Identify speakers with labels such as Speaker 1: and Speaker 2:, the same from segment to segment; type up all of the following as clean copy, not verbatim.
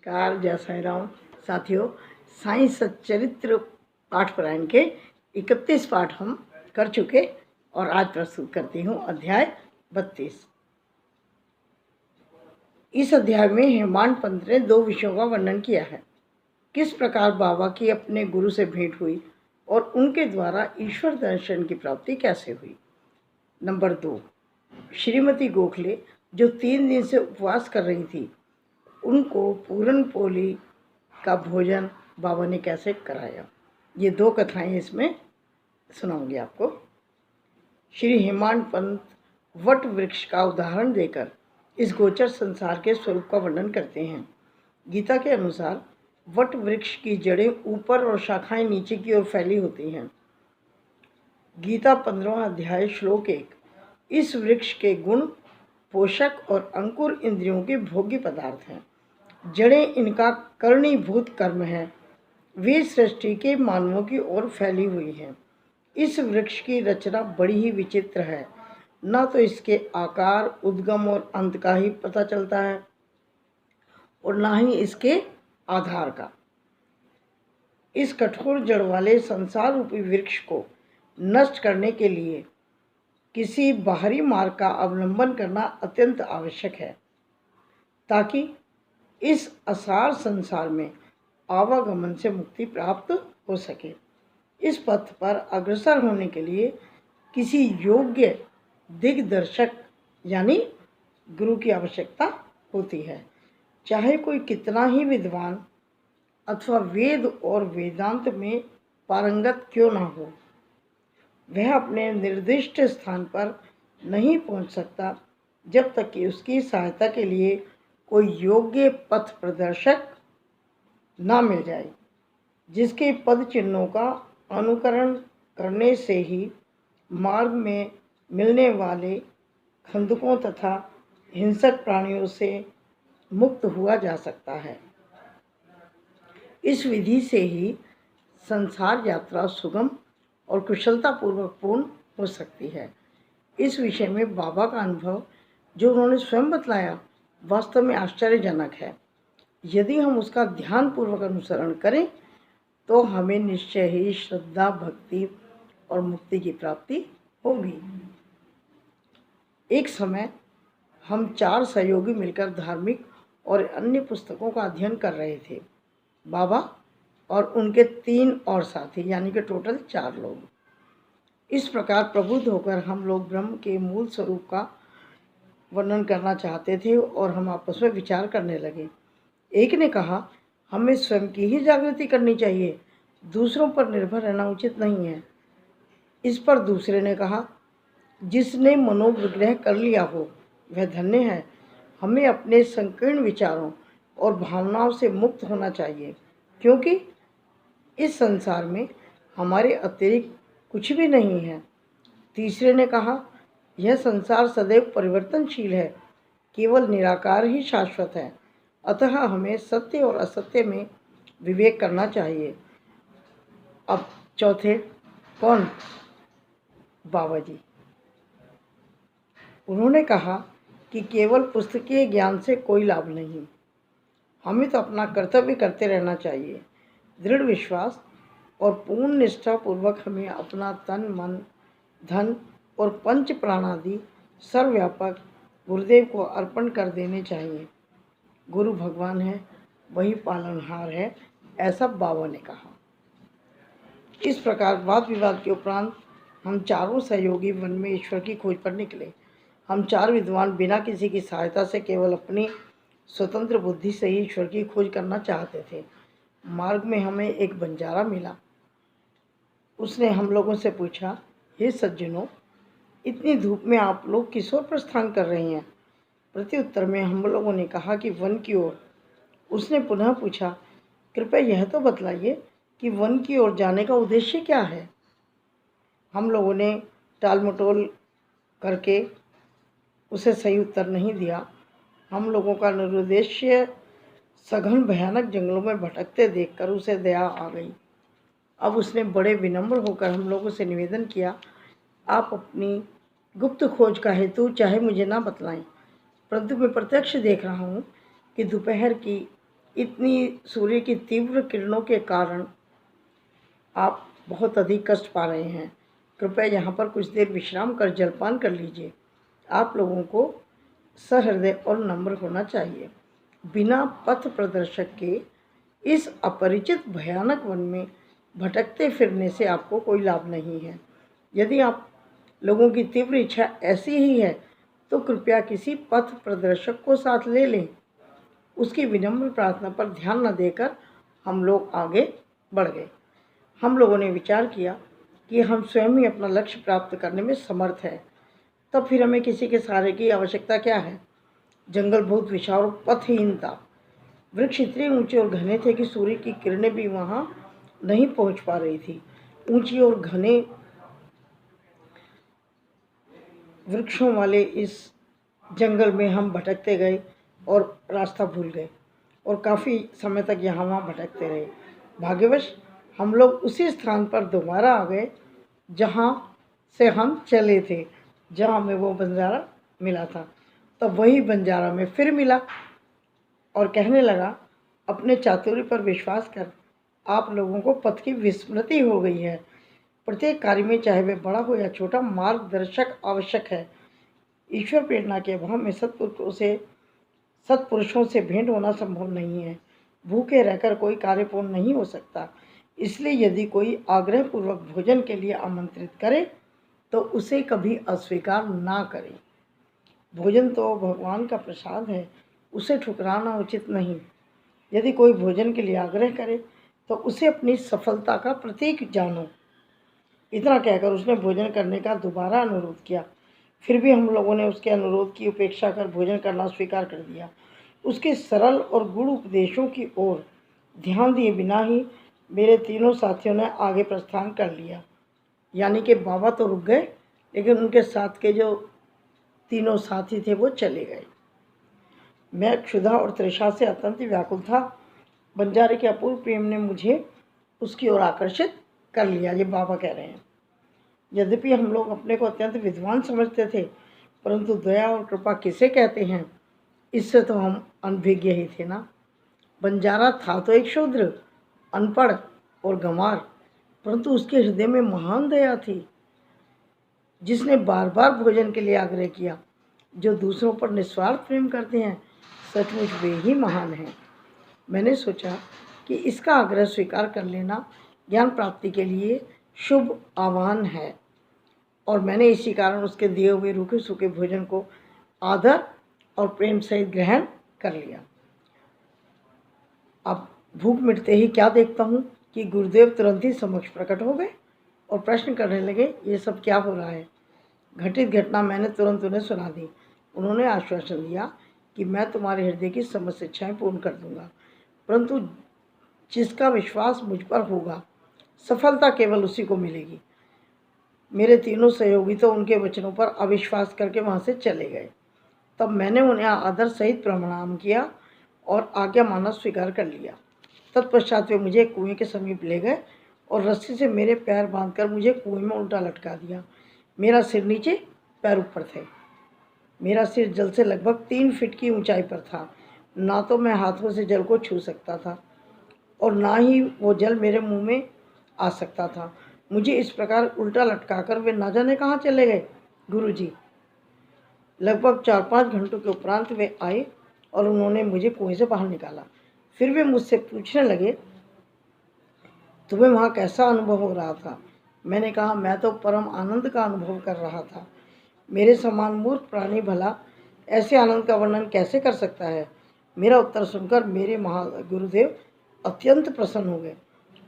Speaker 1: नमस्कार, जय साईं राम। साथियों, साईं सच्चरित्र पाठ परायण के 31 पाठ हम कर चुके और आज प्रस्तुत करती हूँ अध्याय 32। इस अध्याय में हेमांड पंत ने 2 विषयों का वर्णन किया है। किस प्रकार बाबा की अपने गुरु से भेंट हुई और उनके द्वारा ईश्वर दर्शन की प्राप्ति कैसे हुई। नंबर 2, श्रीमती गोखले जो 3 दिन से उपवास कर रही थी, उनको पूरन पोली का भोजन बाबा ने कैसे कराया। ये 2 कथाएं इसमें सुनाऊंगी आपको। श्री हेमांड पंत वट वृक्ष का उदाहरण देकर इस गोचर संसार के स्वरूप का वर्णन करते हैं। गीता के अनुसार वट वृक्ष की जड़ें ऊपर और शाखाएं नीचे की ओर फैली होती हैं। गीता 15वां अध्याय श्लोक 1। इस वृक्ष के गुण पोषक और अंकुर इंद्रियों के भोग्य पदार्थ हैं। जड़ें इनका करणीभूत कर्म है। वे सृष्टि के मानवों की ओर फैली हुई हैं। इस वृक्ष की रचना बड़ी ही विचित्र है। न तो इसके आकार, उद्गम और अंत का ही पता चलता है और न ही इसके आधार का। इस कठोर जड़ वाले संसार रूपी वृक्ष को नष्ट करने के लिए किसी बाहरी मार्ग का अवलंबन करना अत्यंत आवश्यक है, ताकि इस असार संसार में आवागमन से मुक्ति प्राप्त हो सके। इस पथ पर अग्रसर होने के लिए किसी योग्य दिग्दर्शक यानी गुरु की आवश्यकता होती है। चाहे कोई कितना ही विद्वान अथवा वेद और वेदांत में पारंगत क्यों ना हो, वह अपने निर्दिष्ट स्थान पर नहीं पहुंच सकता जब तक कि उसकी सहायता के लिए कोई योग्य पथ प्रदर्शक ना मिल जाए, जिसके पद चिन्हों का अनुकरण करने से ही मार्ग में मिलने वाले खंदकों तथा हिंसक प्राणियों से मुक्त हुआ जा सकता है। इस विधि से ही संसार यात्रा सुगम और कुशलतापूर्वक पूर्ण हो सकती है। इस विषय में बाबा का अनुभव जो उन्होंने स्वयं बतलाया वास्तव में आश्चर्यजनक है। यदि हम उसका ध्यानपूर्वक अनुसरण करें तो हमें निश्चय ही श्रद्धा, भक्ति और मुक्ति की प्राप्ति होगी। एक समय हम 4 सहयोगी मिलकर धार्मिक और अन्य पुस्तकों का अध्ययन कर रहे थे। बाबा और उनके 3 और साथी यानी कि टोटल 4 लोग। इस प्रकार प्रबुद्ध होकर हम लोग ब्रह्म के मूल स्वरूप का वर्णन करना चाहते थे और हम आपस में विचार करने लगे। एक ने कहा, हमें स्वयं की ही जागृति करनी चाहिए, दूसरों पर निर्भर रहना उचित नहीं है। इस पर दूसरे ने कहा, जिसने मनोविग्रह कर लिया हो वह धन्य है। हमें अपने संकीर्ण विचारों और भावनाओं से मुक्त होना चाहिए, क्योंकि इस संसार में हमारे अतिरिक्त कुछ भी नहीं है। तीसरे ने कहा, यह संसार सदैव परिवर्तनशील है, केवल निराकार ही शाश्वत है, अतः हमें सत्य और असत्य में विवेक करना चाहिए। अब चौथे कौन? बाबा जी। उन्होंने कहा कि केवल पुस्तकीय ज्ञान से कोई लाभ नहीं, हमें तो अपना कर्तव्य करते रहना चाहिए। दृढ़ विश्वास और पूर्ण निष्ठा पूर्वक हमें अपना तन, मन, धन और पंच प्राणादि सर्वव्यापक गुरुदेव को अर्पण कर देने चाहिए। गुरु भगवान है, वही पालनहार है, ऐसा बाबा ने कहा। इस प्रकार वाद विवाद के उपरांत हम चारों सहयोगी वन में ईश्वर की खोज पर निकले। हम 4 विद्वान बिना किसी की सहायता से केवल अपनी स्वतंत्र बुद्धि से ही ईश्वर की खोज करना चाहते थे। मार्ग में हमें एक बंजारा मिला। उसने हम लोगों से पूछा, हे सज्जनों, इतनी धूप में आप लोग किस ओर प्रस्थान कर रहे हैं? प्रत्युत्तर में हम लोगों ने कहा कि वन की ओर। उसने पुनः पूछा, कृपया यह तो बतलाइए कि वन की ओर जाने का उद्देश्य क्या है? हम लोगों ने टालमटोल करके उसे सही उत्तर नहीं दिया। हम लोगों का निरुद्देश्य सघन भयानक जंगलों में भटकते देखकर उसे दया आ गई। अब उसने बड़े विनम्र होकर हम लोगों से निवेदन किया, आप अपनी गुप्त खोज का हेतु चाहे मुझे ना बतलाएं, परंतु मैं प्रत्यक्ष देख रहा हूँ कि दोपहर की इतनी सूर्य की तीव्र किरणों के कारण आप बहुत अधिक कष्ट पा रहे हैं। कृपया यहाँ पर कुछ देर विश्राम कर जलपान कर लीजिए। आप लोगों को सहृदय और नम्र होना चाहिए। बिना पथ प्रदर्शक के इस अपरिचित भयानक वन में भटकते फिरने से आपको कोई लाभ नहीं है। यदि आप लोगों की तीव्र इच्छा ऐसी ही है तो कृपया किसी पथ प्रदर्शक को साथ ले लें। उसकी विनम्र प्रार्थना पर ध्यान न देकर हम लोग आगे बढ़ गए। हम लोगों ने विचार किया कि हम स्वयं ही अपना लक्ष्य प्राप्त करने में समर्थ हैं, तब फिर हमें किसी के सहारे की आवश्यकता क्या है। जंगल बहुत विशाल और पथहीन था। वृक्ष इतने ऊंचे और घने थे कि सूर्य की किरणें भी वहाँ नहीं पहुँच पा रही थी। ऊंची और घने वृक्षों वाले इस जंगल में हम भटकते गए और रास्ता भूल गए और काफ़ी समय तक यहाँ वहाँ भटकते रहे। भाग्यवश हम लोग उसी स्थान पर दोबारा आ गए जहाँ से हम चले थे, जहाँ हमें वो बंजारा मिला था। तब वही बंजारा में फिर मिला और कहने लगा, अपने चातुर्य पर विश्वास कर, आप लोगों को पथ की विस्मृति हो गई है। प्रत्येक कार्य में, चाहे वह बड़ा हो या छोटा, मार्गदर्शक आवश्यक है। ईश्वर प्रेरणा के अभाव में सत्पुरुषों से भेंट होना संभव नहीं है। भूखे रहकर कोई कार्य पूर्ण नहीं हो सकता। इसलिए यदि कोई आग्रहपूर्वक भोजन के लिए आमंत्रित करे तो उसे कभी अस्वीकार ना करें। भोजन तो भगवान का प्रसाद है, उसे ठुकराना उचित नहीं। यदि कोई भोजन के लिए आग्रह करे तो उसे अपनी सफलता का प्रतीक जानो। इतना कहकर उसने भोजन करने का दोबारा अनुरोध किया। फिर भी हम लोगों ने उसके अनुरोध की उपेक्षा कर भोजन करना स्वीकार कर दिया। उसके सरल और गूढ़ उपदेशों की ओर ध्यान दिए बिना ही मेरे तीनों साथियों ने आगे प्रस्थान कर लिया। यानी कि बाबा तो रुक गए, लेकिन उनके साथ के जो तीनों साथी थे वो चले गए। मैं क्षुधा और तृषा से अत्यंत व्याकुल था। बंजारे के अपूर्व प्रेम ने मुझे उसकी ओर आकर्षित कर लिया, ये बाबा कह रहे हैं। यद्यपि हम लोग अपने को अत्यंत विद्वान समझते थे, परंतु दया और कृपा किसे कहते हैं, इससे तो हम अनभिज्ञ ही थे ना। बंजारा था तो एक शूद्र, अनपढ़ और गंवार, परंतु उसके हृदय में महान दया थी, जिसने बार बार भोजन के लिए आग्रह किया। जो दूसरों पर निस्वार्थ प्रेम करते हैं, सचमुच वे ही महान हैं। मैंने सोचा कि इसका आग्रह स्वीकार कर लेना ज्ञान प्राप्ति के लिए शुभ आह्वान है, और मैंने इसी कारण उसके दिए हुए रूखे सूखे भोजन को आदर और प्रेम सहित ग्रहण कर लिया। अब भूख मिटते ही क्या देखता हूँ कि गुरुदेव तुरंत ही समक्ष प्रकट हो गए और प्रश्न करने लगे, ये सब क्या हो रहा है। घटित घटना मैंने तुरंत उन्हें सुना दी। उन्होंने आश्वासन दिया कि मैं तुम्हारे हृदय की समस्त इच्छाएं पूर्ण कर दूंगा, परंतु जिसका विश्वास मुझ पर होगा, सफलता केवल उसी को मिलेगी। मेरे तीनों सहयोगी तो उनके वचनों पर अविश्वास करके वहाँ से चले गए। तब मैंने उन्हें आदर सहित प्रणाम किया और आज्ञा माना स्वीकार कर लिया। तत्पश्चात वे मुझे कुएं के समीप ले गए और रस्सी से मेरे पैर बांधकर मुझे कुएं में उल्टा लटका दिया। मेरा सिर नीचे, पैर ऊपर थे। मेरा सिर जल से लगभग 3 फीट की ऊंचाई पर था। ना तो मैं हाथों से जल को छू सकता था और ना ही वो जल मेरे मुंह में आ सकता था। मुझे इस प्रकार उल्टा लटकाकर वे ना जाने कहाँ चले गए। गुरुजी, लगभग 4-5 घंटों के उपरांत वे आए और उन्होंने मुझे कुएं से बाहर निकाला। फिर वे मुझसे पूछने लगे, तुम्हें वहाँ कैसा अनुभव हो रहा था। मैंने कहा, मैं तो परम आनंद का अनुभव कर रहा था। मेरे समान मूर्ख प्राणी भला ऐसे आनंद का वर्णन कैसे कर सकता है। मेरा उत्तर सुनकर मेरे गुरुदेव अत्यंत प्रसन्न हो गए।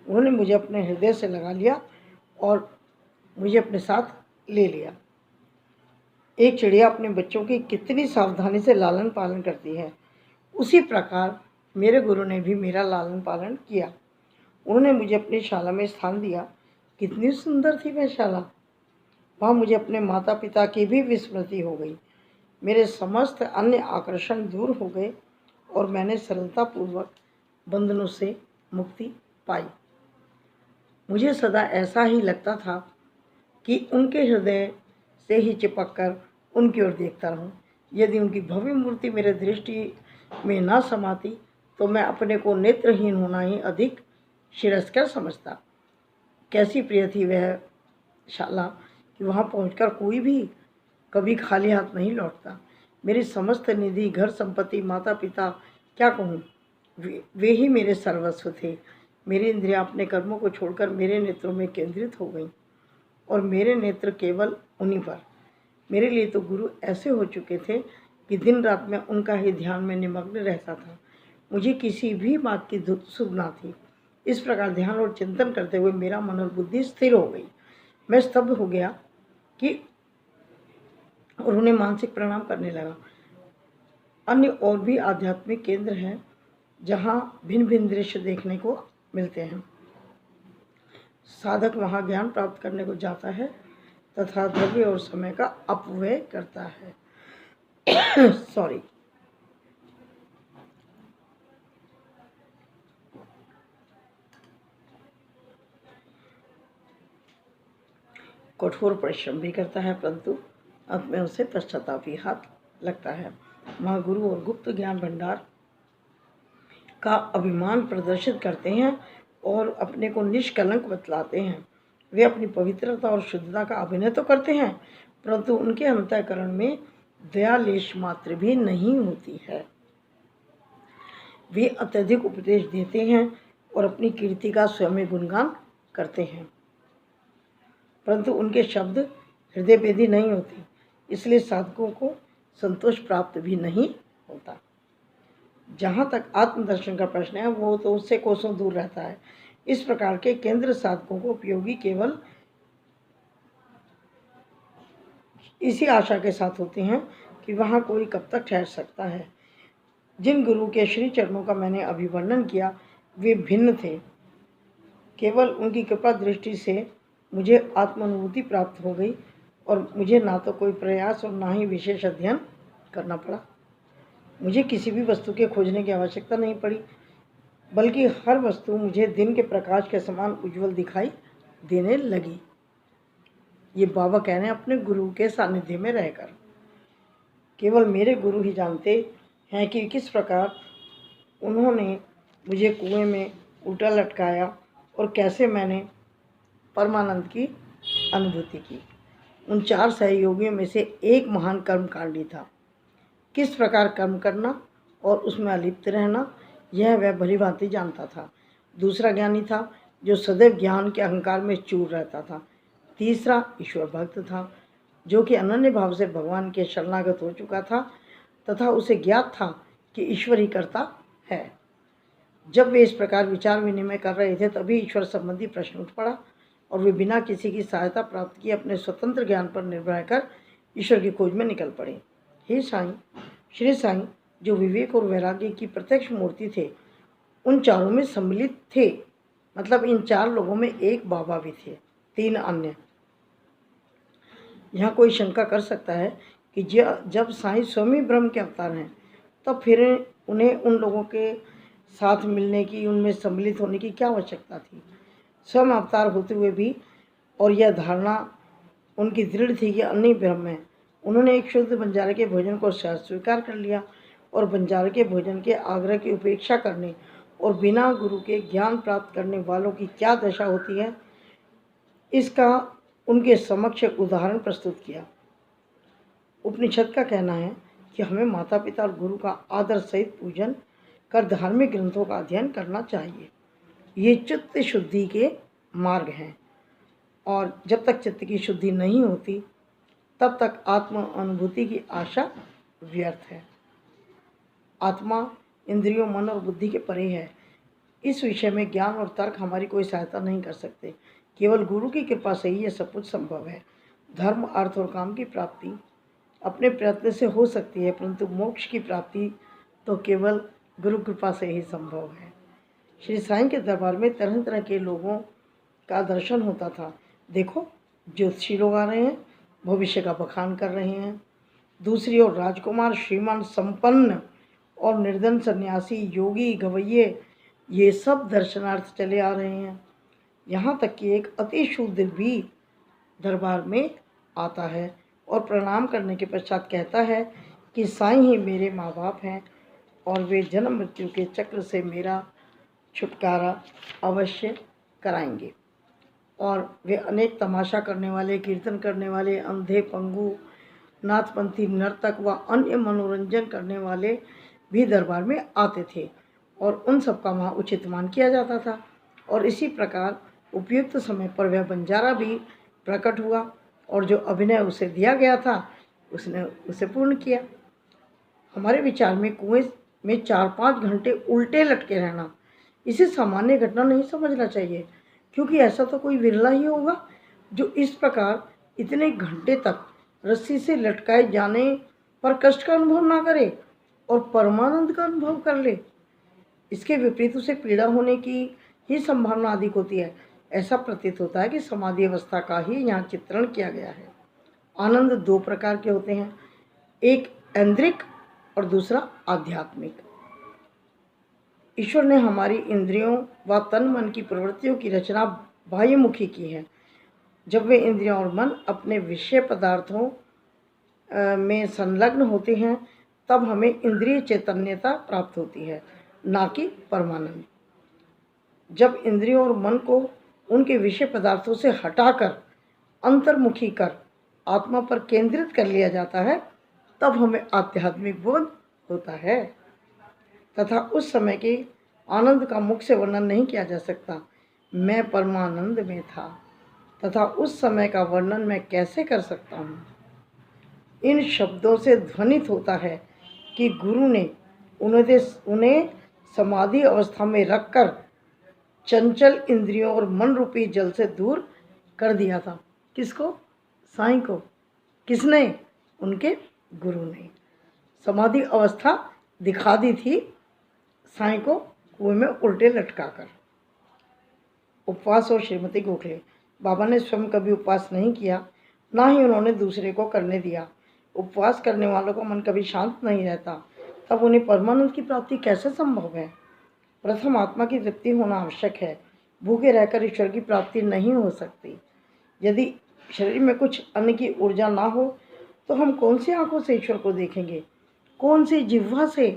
Speaker 1: उन्होंने मुझे अपने हृदय से लगा लिया और मुझे अपने साथ ले लिया। एक चिड़िया अपने बच्चों की कितनी सावधानी से लालन पालन करती है, उसी प्रकार मेरे गुरु ने भी मेरा लालन पालन किया। उन्होंने मुझे अपनी शाला में स्थान दिया। कितनी सुंदर थी वह शाला। वहाँ मुझे अपने माता पिता की भी विस्मृति हो गई। मेरे समस्त अन्य आकर्षण दूर हो गए और मैंने सरलतापूर्वक बंधनों से मुक्ति पाई। मुझे सदा ऐसा ही लगता था कि उनके हृदय से ही चिपक कर उनकी ओर देखता रहूं। यदि उनकी भव्य मूर्ति मेरे दृष्टि में न समाती तो मैं अपने को नेत्रहीन होना ही अधिक श्रेयस्कर समझता। कैसी प्रिय थी वह शाला कि वहाँ पहुंचकर कोई भी कभी खाली हाथ नहीं लौटता। मेरी समस्त निधि, घर संपत्ति, माता पिता, क्या कहूँ, वे ही मेरे सर्वस्व थे। मेरी इंद्रियां अपने कर्मों को छोड़कर मेरे नेत्रों में केंद्रित हो गईं और मेरे नेत्र केवल उन्हीं पर। मेरे लिए तो गुरु ऐसे हो चुके थे कि दिन रात मैं उनका ही ध्यान में निमग्न रहता था। मुझे किसी भी बात की सुध ना थी। इस प्रकार ध्यान और चिंतन करते हुए मेरा मन और बुद्धि स्थिर हो गई। मैं स्तब्ध हो गया कि और उन्हें मानसिक प्रणाम करने लगा। अन्य और भी आध्यात्मिक केंद्र हैं जहाँ भिन्न भिन्न दृश्य देखने को मिलते हैं। साधक वहाँ ज्ञान प्राप्त करने को जाता है तथा द्रव्य और समय का अपव्यय करता है। सॉरी। कठोर परिश्रम भी करता है, परंतु अंत में उसे पश्चाताप ही हाथ लगता है। वहाँ गुरु और गुप्त ज्ञान भंडार का अभिमान प्रदर्शित करते हैं और अपने को निष्कलंक बतलाते हैं। वे अपनी पवित्रता और शुद्धता का अभिनय तो करते हैं, परंतु उनके अंतःकरण में दया लेश मात्र भी नहीं होती है। वे अत्यधिक उपदेश देते हैं और अपनी कीर्ति का स्वयं गुणगान करते हैं, परंतु उनके शब्द हृदय भेदी नहीं होती, इसलिए साधकों को संतोष प्राप्त भी नहीं होता। जहाँ तक आत्मदर्शन का प्रश्न है, वो तो उससे कोसों दूर रहता है। इस प्रकार के केंद्र साधकों को उपयोगी केवल इसी आशा के साथ होते हैं कि वहाँ कोई कब तक ठहर सकता है। जिन गुरु के श्री चरणों का मैंने अभी वर्णन किया, वे भिन्न थे। केवल उनकी कृपा दृष्टि से मुझे आत्मानुभूति प्राप्त हो गई और मुझे ना तो कोई प्रयास और ना ही विशेष अध्ययन करना पड़ा। मुझे किसी भी वस्तु के खोजने की आवश्यकता नहीं पड़ी, बल्कि हर वस्तु मुझे दिन के प्रकाश के समान उज्जवल दिखाई देने लगी। ये बाबा कह रहे हैं अपने गुरु के सानिध्य में रहकर। केवल मेरे गुरु ही जानते हैं कि किस प्रकार उन्होंने मुझे कुएं में उल्टा लटकाया और कैसे मैंने परमानंद की अनुभूति की। उन 4 सहयोगियों में से एक महान कर्मकांडी था। किस प्रकार कर्म करना और उसमें अलिप्त रहना, यह वह भली भांति जानता था। दूसरा ज्ञानी था जो सदैव ज्ञान के अहंकार में चूर रहता था। तीसरा ईश्वर भक्त था जो कि अनन्य भाव से भगवान के शरणागत हो चुका था तथा उसे ज्ञात था कि ईश्वर ही करता है। जब वे इस प्रकार विचार विनिमय कर रहे थे, तभी ईश्वर संबंधी प्रश्न उठ पड़ा और वे बिना किसी की सहायता प्राप्त किए अपने स्वतंत्र ज्ञान पर निर्भर रहकर ईश्वर की खोज में निकल पड़े। हे साईं, श्री साईं जो विवेक और वैराग्य की प्रत्यक्ष मूर्ति थे, उन चारों में सम्मिलित थे। मतलब इन 4 लोगों में एक बाबा भी थे, 3 अन्य। यहाँ कोई शंका कर सकता है कि जब साईं स्वयं ब्रह्म के अवतार हैं, तब फिर उन्हें उन लोगों के साथ मिलने की, उनमें सम्मिलित होने की क्या आवश्यकता थी। स्वयं अवतार होते हुए भी और यह धारणा उनकी दृढ़ थी कि अन्य ब्रह्म है। उन्होंने एक शुद्ध बंजारे के भोजन को सहज स्वीकार कर लिया और बंजारे के भोजन के आग्रह की उपेक्षा करने और बिना गुरु के ज्ञान प्राप्त करने वालों की क्या दशा होती है, इसका उनके समक्ष उदाहरण प्रस्तुत किया। उपनिषद का कहना है कि हमें माता पिता और गुरु का आदर सहित पूजन कर धार्मिक ग्रंथों का अध्ययन करना चाहिए। ये चित्त शुद्धि के मार्ग हैं और जब तक चित्त की शुद्धि नहीं होती, तब तक आत्म अनुभूति की आशा व्यर्थ है। आत्मा इंद्रियों, मन और बुद्धि के परे है। इस विषय में ज्ञान और तर्क हमारी कोई सहायता नहीं कर सकते। केवल गुरु की कृपा से ही यह सब कुछ संभव है। धर्म, अर्थ और काम की प्राप्ति अपने प्रयत्न से हो सकती है, परंतु मोक्ष की प्राप्ति तो केवल गुरु कृपा से ही संभव है। श्री साईं के दरबार में तरह तरह के लोगों का दर्शन होता था। देखो, ज्योतिषी लोग आ रहे हैं, भविष्य का बखान कर रहे हैं। दूसरी ओर राजकुमार, श्रीमान, संपन्न और निर्धन, सन्यासी, योगी, गवैये, ये सब दर्शनार्थ चले आ रहे हैं। यहाँ तक कि एक अति शूद्र भी दरबार में आता है और प्रणाम करने के पश्चात कहता है कि साईं ही मेरे माँ बाप हैं और वे जन्म मृत्यु के चक्र से मेरा छुटकारा अवश्य कराएंगे। और वे अनेक तमाशा करने वाले, कीर्तन करने वाले, अंधे, पंगु, नाथपंथी, नर्तक व अन्य मनोरंजन करने वाले भी दरबार में आते थे और उन सबका वहाँ उचित मान किया जाता था। और इसी प्रकार उपयुक्त समय पर वह बंजारा भी प्रकट हुआ और जो अभिनय उसे दिया गया था उसने उसे पूर्ण किया। हमारे विचार में कुएं में 4-5 घंटे उल्टे लटके रहना इसे सामान्य घटना नहीं समझना चाहिए, क्योंकि ऐसा तो कोई विरला ही होगा जो इस प्रकार इतने घंटे तक रस्सी से लटकाए जाने पर कष्ट का अनुभव ना करे और परमानंद का अनुभव कर ले। इसके विपरीत उसे पीड़ा होने की ही संभावना अधिक होती है। ऐसा प्रतीत होता है कि समाधि अवस्था का ही यहाँ चित्रण किया गया है। आनंद 2 प्रकार के होते हैं, एक ऐन्द्रिक और दूसरा आध्यात्मिक। ईश्वर ने हमारी इंद्रियों व तन मन की प्रवृत्तियों की रचना बाह्यमुखी की है। जब वे इंद्रियां और मन अपने विषय पदार्थों में संलग्न होते हैं तब हमें इंद्रिय चैतन्यता प्राप्त होती है, ना कि परमानंद। जब इंद्रियों और मन को उनके विषय पदार्थों से हटाकर अंतर्मुखी कर आत्मा पर केंद्रित कर लिया जाता है तब हमें आध्यात्मिक बोध होता है तथा उस समय के आनंद का मुख से वर्णन नहीं किया जा सकता। मैं परमानंद में था तथा उस समय का वर्णन मैं कैसे कर सकता हूँ। इन शब्दों से ध्वनित होता है कि गुरु ने उन्हें समाधि अवस्था में रखकर चंचल इंद्रियों और मन रूपी जल से दूर कर दिया था। किसको? साईं को। किसने? उनके गुरु ने। समाधि अवस्था दिखा दी थी साईं को कुएं में उल्टे लटकाकर। उपवास और श्रीमती गोखले। बाबा ने स्वयं कभी उपवास नहीं किया, ना ही उन्होंने दूसरे को करने दिया। उपवास करने वालों का मन कभी शांत नहीं रहता, तब उन्हें परमानंद की प्राप्ति कैसे संभव है? प्रथम आत्मा की तृप्ति होना आवश्यक है। भूखे रहकर ईश्वर की प्राप्ति नहीं हो सकती। यदि शरीर में कुछ अन्न की ऊर्जा ना हो तो हम कौन सी आंखों से ईश्वर को देखेंगे, कौन सी जिह्वा से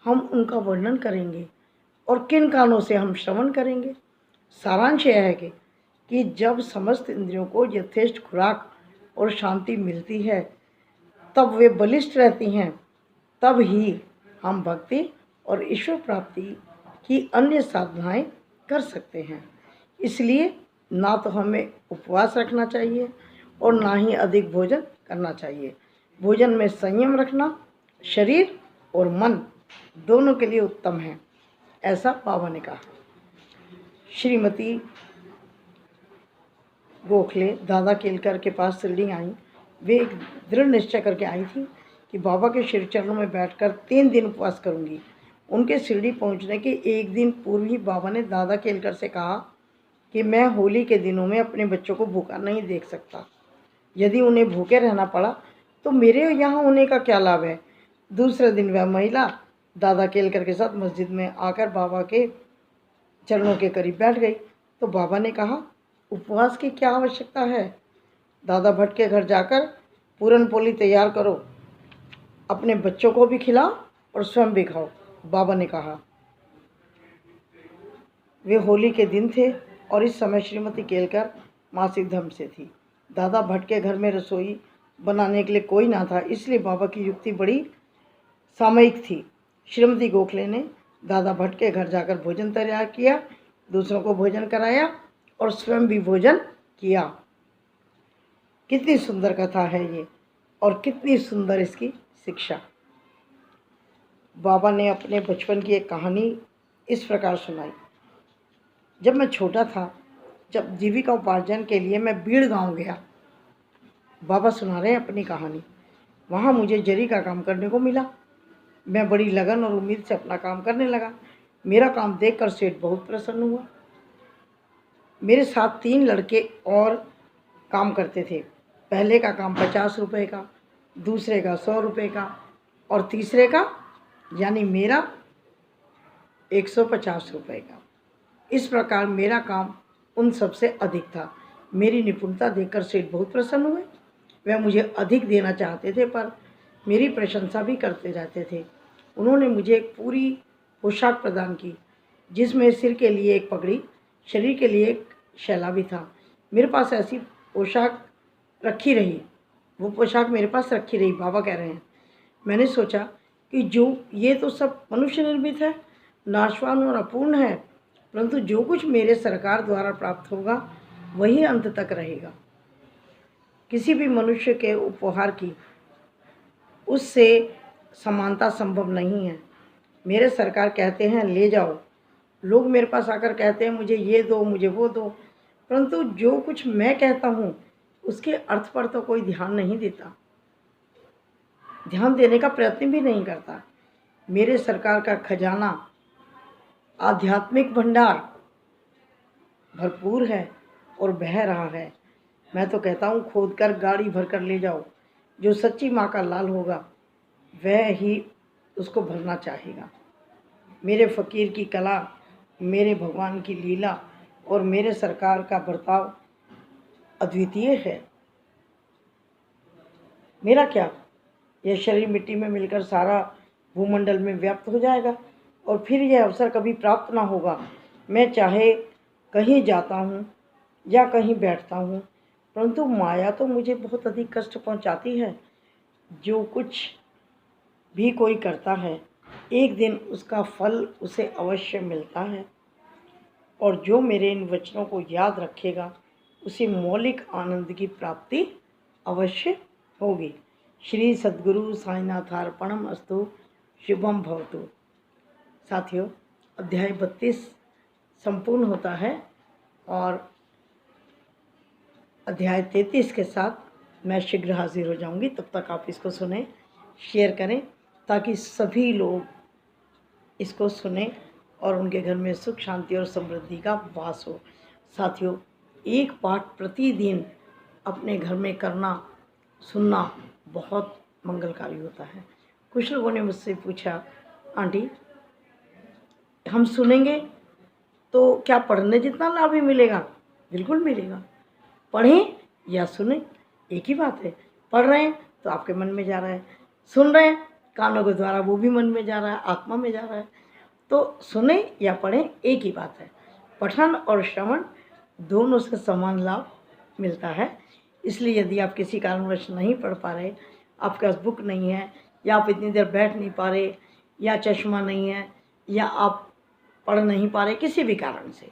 Speaker 1: हम उनका वर्णन करेंगे और किन कानों से हम श्रवण करेंगे। सारांश यह है कि जब समस्त इंद्रियों को यथेष्ट खुराक और शांति मिलती है तब वे बलिष्ठ रहती हैं, तब ही हम भक्ति और ईश्वर प्राप्ति की अन्य साधनाएं कर सकते हैं। इसलिए ना तो हमें उपवास रखना चाहिए और ना ही अधिक भोजन करना चाहिए। भोजन में संयम रखना शरीर और मन दोनों के लिए उत्तम है, ऐसा बाबा ने कहा। श्रीमती गोखले दादा केलकर के पास शिरडी आई। वे एक दृढ़ निश्चय करके आई थी कि बाबा के श्री चरणों में बैठकर 3 दिन उपवास करूंगी। उनके शिरडी पहुंचने के एक दिन पूर्व ही बाबा ने दादा केलकर से कहा कि मैं होली के दिनों में अपने बच्चों को भूखा नहीं देख सकता। यदि उन्हें भूखे रहना पड़ा तो मेरे यहाँ होने का क्या लाभ है। दूसरे दिन वह महिला दादा केलकर के साथ मस्जिद में आकर बाबा के चरणों के करीब बैठ गई तो बाबा ने कहा, उपवास की क्या आवश्यकता है? दादा भट्ट के घर जाकर पूरन पोली तैयार करो, अपने बच्चों को भी खिलाओ और स्वयं भी खाओ, बाबा ने कहा। वे होली के दिन थे और इस समय श्रीमती केलकर मासिक धर्म से थी। दादा भट्ट के घर में रसोई बनाने के लिए कोई ना था, इसलिए बाबा की युक्ति बड़ी सामयिक थी। श्रीमती गोखले ने दादा भट्ट के घर जाकर भोजन तैयार किया, दूसरों को भोजन कराया और स्वयं भी भोजन किया। कितनी सुंदर कथा है ये और कितनी सुंदर इसकी शिक्षा। बाबा ने अपने बचपन की एक कहानी इस प्रकार सुनाई। जब मैं छोटा था, जब जीविका उपार्जन के लिए मैं बीड़ गांव गया, बाबा सुना रहे हैं अपनी कहानी। वहाँ मुझे जरी का काम करने को मिला। मैं बड़ी लगन और उम्मीद से अपना काम करने लगा। मेरा काम देखकर सेठ बहुत प्रसन्न हुआ। मेरे साथ 3 लड़के और काम करते थे। पहले का काम 50 रुपये का, दूसरे का 100 रुपये का और तीसरे का यानी मेरा 150 रुपये का। इस प्रकार मेरा काम उन सबसे अधिक था। मेरी निपुणता देखकर सेठ बहुत प्रसन्न हुए। वह मुझे अधिक देना चाहते थे पर मेरी प्रशंसा भी करते रहते थे। उन्होंने मुझे एक पूरी पोशाक प्रदान की, जिसमें सिर के लिए एक पगड़ी, शरीर के लिए एक शैला भी था। मेरे पास ऐसी पोशाक रखी रही, वो पोशाक मेरे पास रखी रही, बाबा कह रहे हैं। मैंने सोचा कि जो ये तो सब मनुष्य निर्मित है, नाशवान और अपूर्ण है, परंतु जो कुछ मेरे सरकार द्वारा प्राप्त होगा वही अंत तक रहेगा। किसी भी मनुष्य के उपहार की उससे समानता संभव नहीं है। मेरे सरकार कहते हैं ले जाओ, लोग मेरे पास आकर कहते हैं मुझे ये दो, मुझे वो दो, परंतु जो कुछ मैं कहता हूँ उसके अर्थ पर तो कोई ध्यान नहीं देता, ध्यान देने का प्रयत्न भी नहीं करता। मेरे सरकार का खजाना, आध्यात्मिक भंडार भरपूर है और बह रहा है। मैं तो कहता हूँ खोद कर गाड़ी भर कर ले जाओ, जो सच्ची माँ का लाल होगा वह ही उसको भरना चाहेगा। मेरे फ़कीर की कला, मेरे भगवान की लीला और मेरे सरकार का बर्ताव अद्वितीय है। मेरा क्या, यह शरीर मिट्टी में मिलकर सारा भूमंडल में व्याप्त हो जाएगा और फिर यह अवसर कभी प्राप्त ना होगा। मैं चाहे कहीं जाता हूँ या कहीं बैठता हूँ, परंतु माया तो मुझे बहुत अधिक कष्ट पहुँचाती है। जो कुछ भी कोई करता है एक दिन उसका फल उसे अवश्य मिलता है, और जो मेरे इन वचनों को याद रखेगा उसे मौलिक आनंद की प्राप्ति अवश्य होगी। श्री सद्गुरु साईनाथार्पणम अस्तु, शुभम भवतु। साथियों, अध्याय 32 संपूर्ण होता है और अध्याय 33 के साथ मैं शीघ्र हाजिर हो जाऊंगी। तब तक आप इसको सुने, शेयर करें, ताकि सभी लोग इसको सुने और उनके घर में सुख शांति और समृद्धि का वास हो। साथियों, एक पाठ प्रतिदिन अपने घर में करना, सुनना बहुत मंगलकारी होता है। कुछ लोगों ने मुझसे पूछा, आंटी हम सुनेंगे तो क्या पढ़ने जितना लाभ ही मिलेगा? बिल्कुल मिलेगा। पढ़ें या सुनें एक ही बात है। पढ़ रहे हैं तो आपके मन में जा रहा है, सुन रहे हैं कानों के द्वारा वो भी मन में जा रहा है, आत्मा में जा रहा है। तो सुने या पढ़ें एक ही बात है। पठन और श्रवण दोनों से समान लाभ मिलता है। इसलिए यदि आप किसी कारणवश नहीं पढ़ पा रहे, आपके पास बुक नहीं है, या आप इतनी देर बैठ नहीं पा रहे, या चश्मा नहीं है, या आप पढ़ नहीं पा रहे किसी भी कारण से,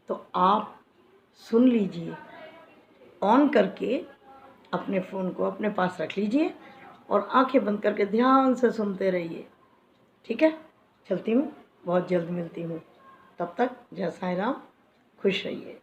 Speaker 1: तो आप सुन लीजिए, ऑन करके अपने फ़ोन को अपने पास रख लीजिए और आंखें बंद करके ध्यान से सुनते रहिए। ठीक है, चलती हूँ, बहुत जल्द मिलती हूँ। तब तक जय साईं राम, खुश रहिए।